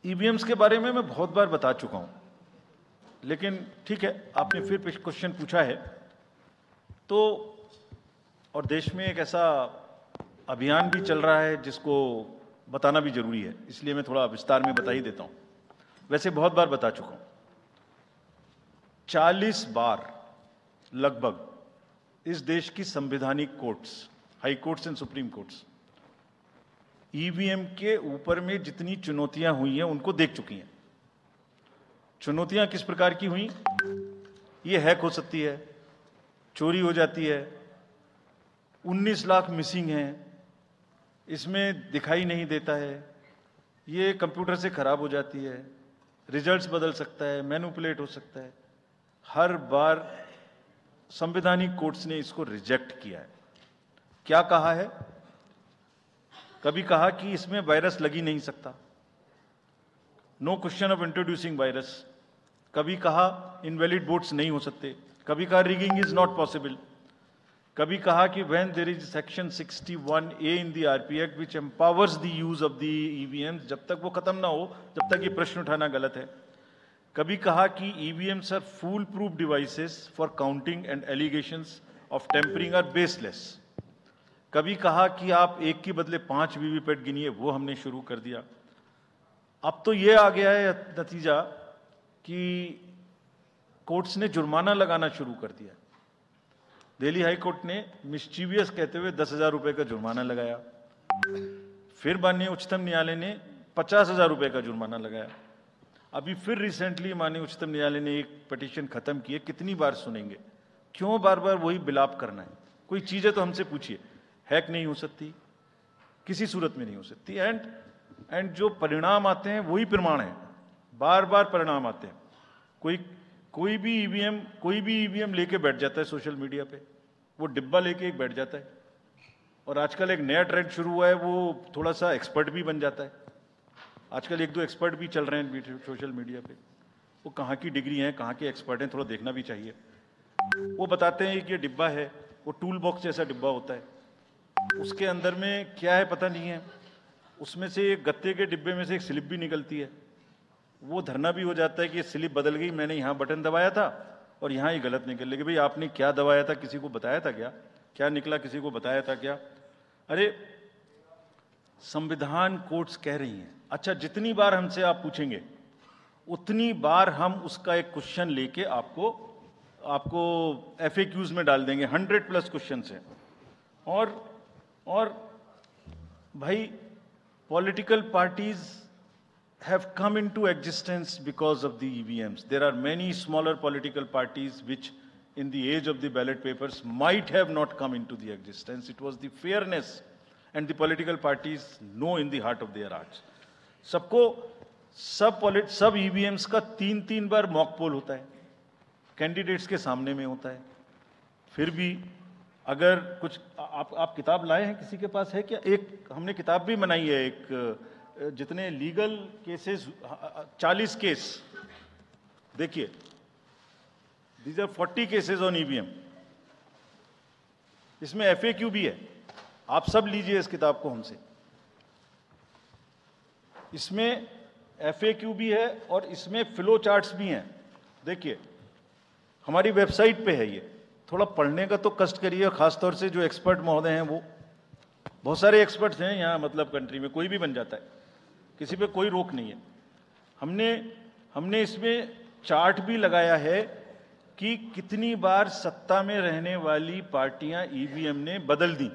EVMs के बारे में मैं बहुत बार बता चुका हूं, लेकिन ठीक है, आपने फिर क्वेश्चन पूछा है तो, और देश में एक ऐसा अभियान भी चल रहा है जिसको बताना भी जरूरी है, इसलिए मैं थोड़ा विस्तार में बता ही देता हूं। वैसे बहुत बार बता चुका हूं, 40 बार लगभग इस देश की संवैधानिक courts, high courts and supreme courts EVM के ऊपर में जितनी चुनौतियां हुई हैं उनको देख चुकी हैं। चुनौतियां किस प्रकार की हुई? ये हैक हो सकती है, चोरी हो जाती है, 19 लाख मिसिंग हैं, इसमें दिखाई नहीं देता है, ये कंप्यूटर से खराब हो जाती है, रिजल्ट्स बदल सकता है, मैनिपुलेट हो सकता है। हर बार संवैधानिक कोर्ट्स ने इसको रिजेक्ट किया है। क्या कहा है? कभी कहा कि इसमें वायरस लग ही नहीं सकता, no question of introducing virus. कभी कहा इनवैलिड वोट्स नहीं हो सकते, कभी कहा रिगिंग इज नॉट पॉसिबल, कभी कहा कि when there is section 61A in the RP act which empowers the use of the EVMs, जब तक वो खत्म ना हो जब तक ये प्रश्न उठाना गलत है। कभी कहा कि EVMs are foolproof devices for counting and allegations of tampering are baseless. कभी कहा कि आप एक के बदले 5 वीवीपैट गिनिए, वो हमने शुरू कर दिया। अब तो ये आ गया है नतीजा कि कोर्ट्स ने जुर्माना लगाना शुरू कर दिया। दिल्ली हाई कोर्ट ने मिस्चीवियस कहते हुए 10,000 रुपए का जुर्माना लगाया, फिर माननीय उच्चतम न्यायालय ने 50,000 रुपए का जुर्माना लगाया। अभी फिर रिसेंटली माननीय उच्चतम न्यायालय ने एक पिटीशन खत्म की है। कितनी बार सुनेंगे? क्यों बार बार वही बिलाप करना है? कोई चीजें तो हमसे पूछिए। हैक नहीं हो सकती, किसी सूरत में नहीं हो सकती, एंड जो परिणाम आते हैं वही प्रमाण है, बार बार परिणाम आते हैं। कोई भी ईवीएम लेके बैठ जाता है सोशल मीडिया पे, वो डिब्बा लेके एक बैठ जाता है, और आजकल एक नया ट्रेंड शुरू हुआ है, वो थोड़ा सा एक्सपर्ट भी बन जाता है। आजकल 1-2 एक्सपर्ट भी चल रहे हैं सोशल मीडिया पे, वो कहाँ की डिग्री हैं, कहाँ के एक्सपर्ट हैं, थोड़ा देखना भी चाहिए। वो बताते हैं कि ये डिब्बा है, वो टूल बॉक्स जैसा डिब्बा होता है, उसके अंदर में क्या है पता नहीं है, उसमें से एक गत्ते के डिब्बे में से एक स्लिप भी निकलती है, वो धरना भी हो जाता है कि ये स्लिप बदल गई, मैंने यहाँ बटन दबाया था और यहाँ ही गलत निकल। लेकिन भाई आपने क्या दबाया था, किसी को बताया था क्या? क्या निकला, किसी को बताया था क्या? अरे संविधान कोर्ट्स कह रही हैं। अच्छा, जितनी बार हमसे आप पूछेंगे उतनी बार हम उसका एक क्वेश्चन लेके आपको FAQs में डाल देंगे। 100+ क्वेश्चन हैं। और भाई, political parties have come into existence because of the EVMs. There are many smaller political parties which in the age of the ballot papers might have not come into the existence. It was the fairness and the political parties know in the heart of their hearts. सब EVMs का 3-3 बार mock poll होता है, candidates के सामने में होता है। फिर भी अगर कुछ आप किताब लाए हैं, किसी के पास है क्या? एक हमने किताब भी बनाई है, एक जितने लीगल केसेस, 40 केस, देखिए, these are 40 cases on EVM. इसमें FAQ भी है, आप सब लीजिए इस किताब को हमसे। इसमें FAQ भी है और इसमें फ्लो चार्ट्स भी हैं। देखिए, हमारी वेबसाइट पे है ये, थोड़ा पढ़ने का तो कष्ट करिए, खासतौर से जो एक्सपर्ट महोदय हैं, वो बहुत सारे एक्सपर्ट्स हैं यहाँ, मतलब कंट्री में कोई भी बन जाता है, किसी पे कोई रोक नहीं है। हमने इसमें चार्ट भी लगाया है कि कितनी बार सत्ता में रहने वाली पार्टियां ईवीएम ने बदल दी।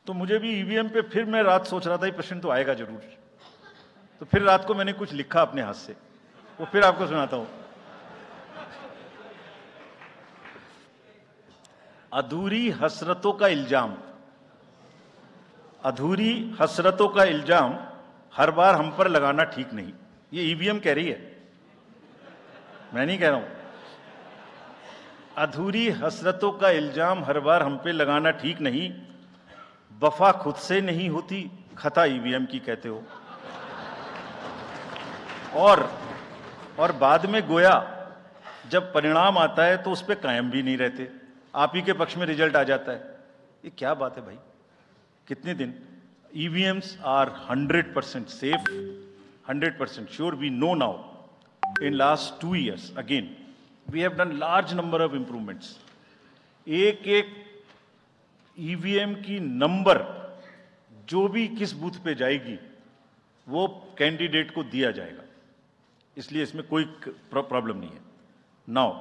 तो मुझे भी ईवीएम पे फिर मैं रात सोच रहा था ये प्रश्न तो आएगा जरूर, तो फिर रात को मैंने कुछ लिखा अपने हाथ से, वो फिर आपको सुनाता हूं। अधूरी हसरतों का इल्जाम हर बार हम पर लगाना ठीक नहीं। ये ईवीएम कह रही है, मैं नहीं कह रहा हूं। अधूरी हसरतों का इल्जाम हर बार हम पे लगाना ठीक नहीं, वफा खुद से नहीं होती, खता ईवीएम की कहते हो। और बाद में गोया जब परिणाम आता है तो उस पर कायम भी नहीं रहते, आप ही के पक्ष में रिजल्ट आ जाता है। ये क्या बात है भाई? कितने दिन? EVMs are 100% safe, 100% sure. We know now, in last 2 years, again, we have done large number of improvements. एक एक ईवीएम की नंबर जो भी किस बूथ पे जाएगी वो कैंडिडेट को दिया जाएगा, इसलिए इसमें कोई प्रॉब्लम नहीं है. नाउ